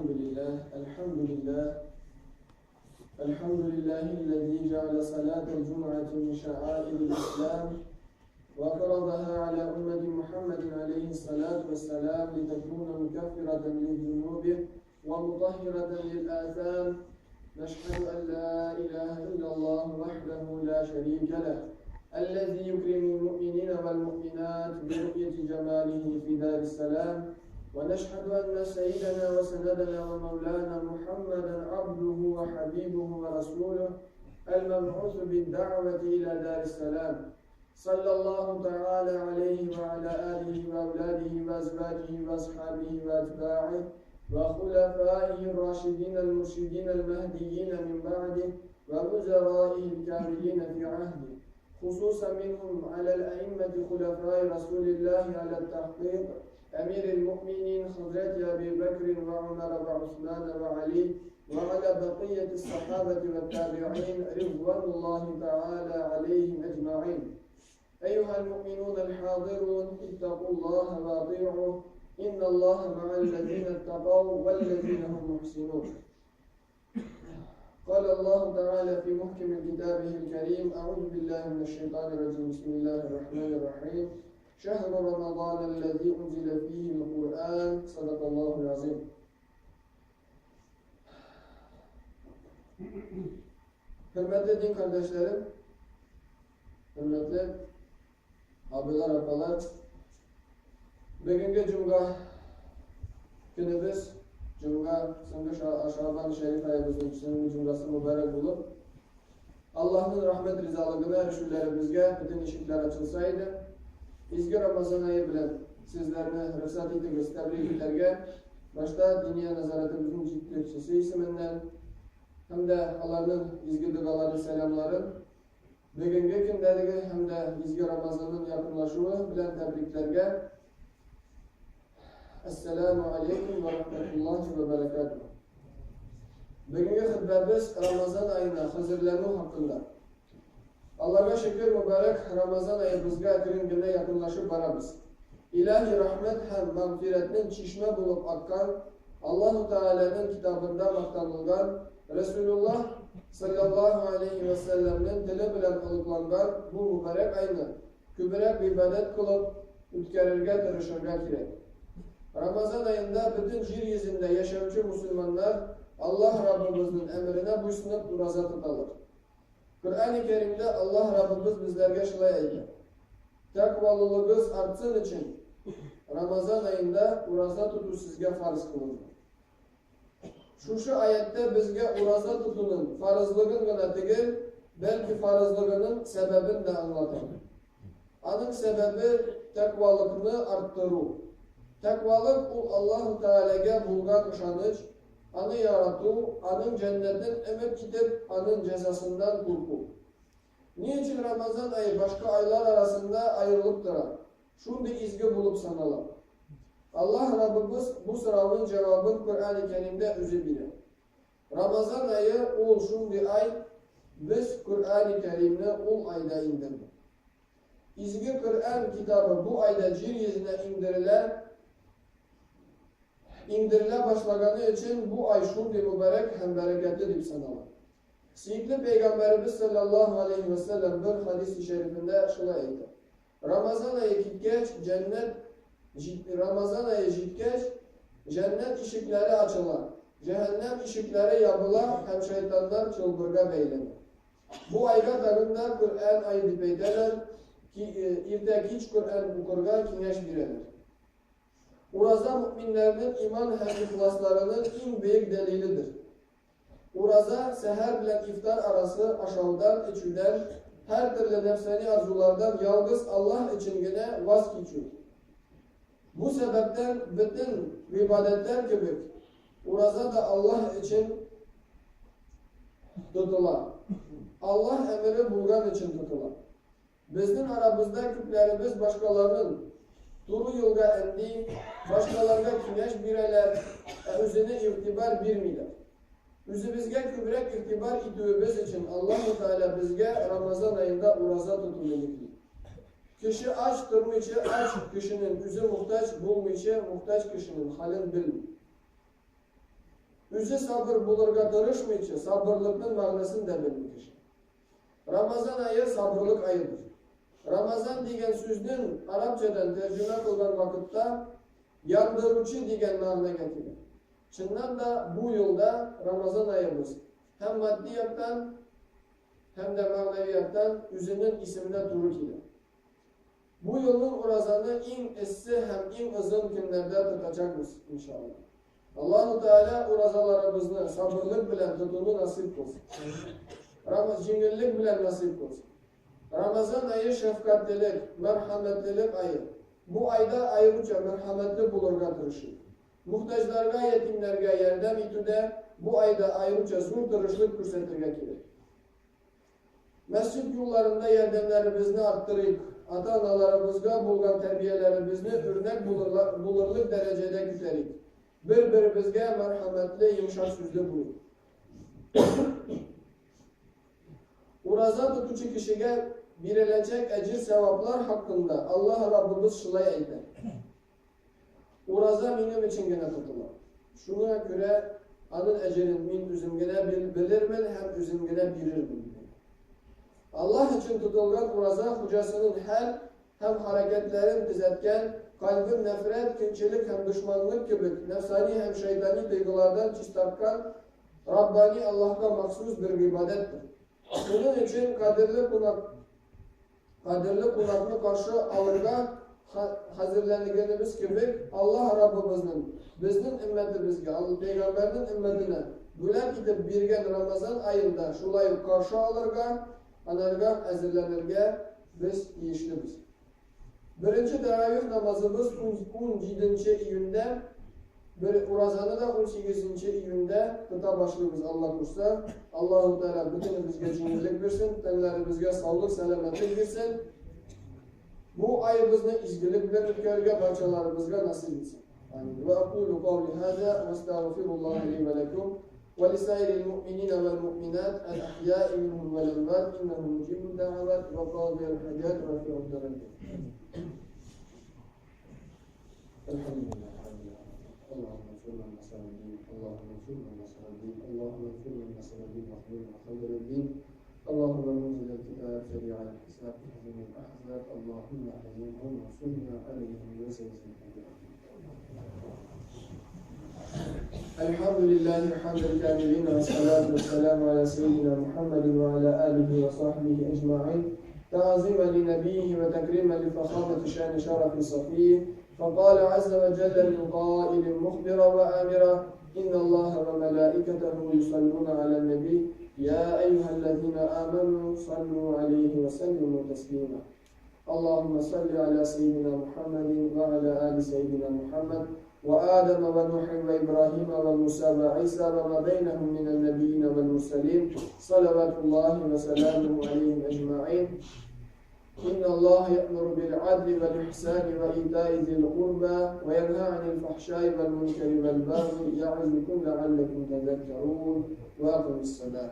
الحمد لله الذي جعل صلاة الجمعة من شعائر الإسلام وفرضها على أمة محمد عليه الصلاة والسلام لتكون مكفرة للذنوب ومطهرة للآثام. نشهد أن لا إله إلا الله وحده لا شريك له الذي يكرم المؤمنين والمؤمنات برؤية جماله في دار السلام. ونشهد أن سيدنا وسندنا ومولانا محمدا عبده وحبيبه ورسوله المبعوث بالدعوة إلى دار السلام. صلى الله تعالى عليه وعلى آله وأولاده وأزواجه وأصحابه وأتباعه وخلفائه الراشدين المرشدين المهديين من بعده ووزرائه الكاملين في عهده، خصوصا منهم على الأئمة خلفاء رسول الله على التحقيق أمير المؤمنين حضرة أبي بكر وعمر وعثمان وعلي وعلى بقية الصحابة والتابعين رضوان الله تعالى عليهم أجمعين. أيها المؤمنون الحاضرون، اتقوا الله وأطيعوه، إن الله مع الذين اتقوا والذين هم محسنون. قال الله تعالى في محكم كتابه الكريم: أعوذ بالله من الشيطان الرجيم، بسم الله الرحمن الرحيم. شهر رمضان الذي أنزل فيه القرآن. صدق الله العظيم. Hürmetli din kardeşlerim, hürmetli abiler, ablalar, bugünkü Cuma günümüz, Cuma, Şaban-ı Şerif ayımızın Cuma'sı mübarek bulup, Allah'ın rahmet rızalığına erişirlerimizge bütün ışıklar açılsaydı, izgi Ramazan ayı bilen sizlerine rıfsat ettiğimiz tebriklerge, başta dünya nazaretimizin ciddilikçisi isminden, hem de Allah'ın izgi duaları, selamların, bugünkü gündeki hem de izgi Ramazan'ın yakınlaşığı bilen tebriklerge, Esselamu Aleyküm ve Rahmetullahi ve Berekatuhu. Bugünkü hutbemiz Ramazan ayına hazırlanma hakkında. Allah'a şükür mübarek Ramazan ayımızga gününe yakınlaşıp varabız. İlahi rahmet hem mağfiretinin çeşme bulup akkan, Allah-u Teala'nın kitabında maktanılgan, Resulullah sallallahu aleyhi ve sellem'nin dili bilen ılıklangan bu mübarek ayını kübrek ibadet kılıp ütkerirge tırışırga kirek. Ramazan ayında bütün yeryüzünde yaşayan Müslümanlar Allah Rabbimizin emrine buysunup duraza tutalır. Kur'an-ı Kerim'de Allah Rabbimiz bizlerge şılay eyler. Takvalılığınız artsın için Ramazan ayında uraza tutu sizge farz kılınır. Şu ayette bizge uraza tutunun farzlığın gına değil, belki farzlığının sebebini de anlatır. Anın sebebi takvalılıkını arttırır. Takvalık Allah-u Teala'ya bulgan ışanış, anı yaratı, anın cennetin emek kitip, anın cezasından korku. Niçin Ramazan ayı başka aylar arasında ayrılıp durar? Şunu izgi bulup sanalım. Allah Rabbimiz bu sıravın cevabını Kur'an-ı Kerim'de özü bilir. Ramazan ayı ol şunu ay, biz Kur'an-ı Kerim'de ol ayda indirdik. İzgi Kur'an kitabı bu ayda yeryüzüne indirile başlaganı için bu ay şundi mübarek hem bereketli deyip sanalım. Sevgili Peygamberimiz sallallahu aleyhi ve sellem bir hadis-i şerifinde şöyle etti. Ramazan ayı gitgeç cennet ışıkları açılar. Cehennem ışıkları yapılar hem şeytanlar çılbırga beylenir. Bu ayga tarında Kur'an ayı dipeydeler ki irde hiç Kur'an okurga kineş birenir. Uraza müminlerinin iman hem ihlaslarının en büyük delilidir. Uraza seher ile iftar arası aşağıdan, içüden, her türlü nefsani arzulardan yalnız Allah için yine vazgeçiyor. Bu sebepten bütün ibadetler gibi uraza da Allah için tutular. Allah emri bulgan için tutular. Bizim aramızda küplerimiz başkalarının duru yolga endi, başkalarına güneş bireler, özüne irtibar birmiler. Özümüzge kübrek irtibar idüğümüz için Allah-u Teala bizge Ramazan ayında uraza tutulmalıdır. Kişi aç durmayışı aç kişinin, özü muhtaç bulmayışı muhtaç kişinin halin bilmiyor. Yüzü sabır bulurga tırışmayıcı, sabırlıkın mağnasını da bilmiş. Ramazan ayı sabırlık ayıdır. Ramazan degen sözün Arapçadan tercüme kılgan vakitte yandırıcı degen mağna getirir. Çından da bu yılda Ramazan ayımız hem maddiyattan hem de maneviyattan üzünün isimine durur ile. Bu yılın urazanı en essi hem en uzun günlerde tutacağız inşallah. Allah-u Teala urazalarımızı sabırlık bilen tutunu nasip olsun. Cingillik bilen nasip olsun. Ramazan ayı şefkatlilik, merhametlilik ayı. Bu ayda ayrıca merhametli bulurga tırışır. Muhtaçlarga, yetimlerge yardım etüde bu ayda ayrıca zor tırışlık görsetirge gerek. Mescid yollarında yardımlarımızı arttırıp, ata-analarımızga bulgan terbiyelerimizni örnek bulurluk derecede güterik. Birbirimizge merhametli, yumuşak sözlü bulur. Uraza tutucu kişiye verilecek ecir sevaplar hakkında Allah Rabbimiz şılay eyler. Uraza benim için gene tutulur. Şuna göre anın ecerin min üzümgene bilirmin hem üzümgene birirmin. Allah için tutulgan uraza hocasının hem hareketlerin düzeltken, kalbin nefret, kinçilik hem düşmanlık gibi nefsani hem şeytani duygulardan çistarkan Rabbani Allah'a mahsus bir ibadettir. Bunun için kadirli kulaklı karşı alırga hazırlanacağımız gibi Allah Rabbimizin bizning ümmetimizge, Peygamberinin ümmetine bulat edip birgen Ramazan ayında şulay karşı alırga, anarga hazırlanırga biz yiyişliyiz. Birinci teravih namazımız 17. iyunda, urazanı da 18. iyunda tuta başlıyoruz Allah kursa. Allah-u Teala bütün bizge cimrilik versin, tenlerimizge sağlık, selametlik versin. Bu ayımızı izgilik bilen ülkelerge parçalarımızga nasip etsin. Amin. Ve akulu kavli hâzâ ve estağfirullah li ve lekum ve lisairil mu'minina vel mu'minat el ahyâi minhum vel emvât innehum mucibud da'avat ve qâdiyel hacât ve fi'ud darajat. Elhamdülillah. Allahümme sallallahu aleyhi ve sellem. Allahümme اللهم منزل الكتاب سريع الحساب اهزم الاحزاب اللهم اهزمهم وانصرنا عليهم وسلم الحمد لله حمد الكاملين والصلاة والسلام على سيدنا محمد وعلى آله وصحبه أجمعين تعظيما لنبيه وتكريما لفخامة شان شرف صفيه فقال عز وجل من قائل مخبرا وآمرا إن الله وملائكته يصلون على النبي يا أيها الذين آمنوا صلوا عليه وسلموا تسليما اللهم صل على سيدنا محمد وعلى آل سيدنا محمد وآدم ونوح وإبراهيم وموسى وعيسى وما بينهم من النبيين والمرسلين صلوات الله وسلامه عليهم أجمعين إن الله يأمر بالعدل والإحسان وإيتاء ذي القربى وينهى عن الفحشاء والمنكر والبغي يعظكم لعلكم تذكرون وأقم الصلاة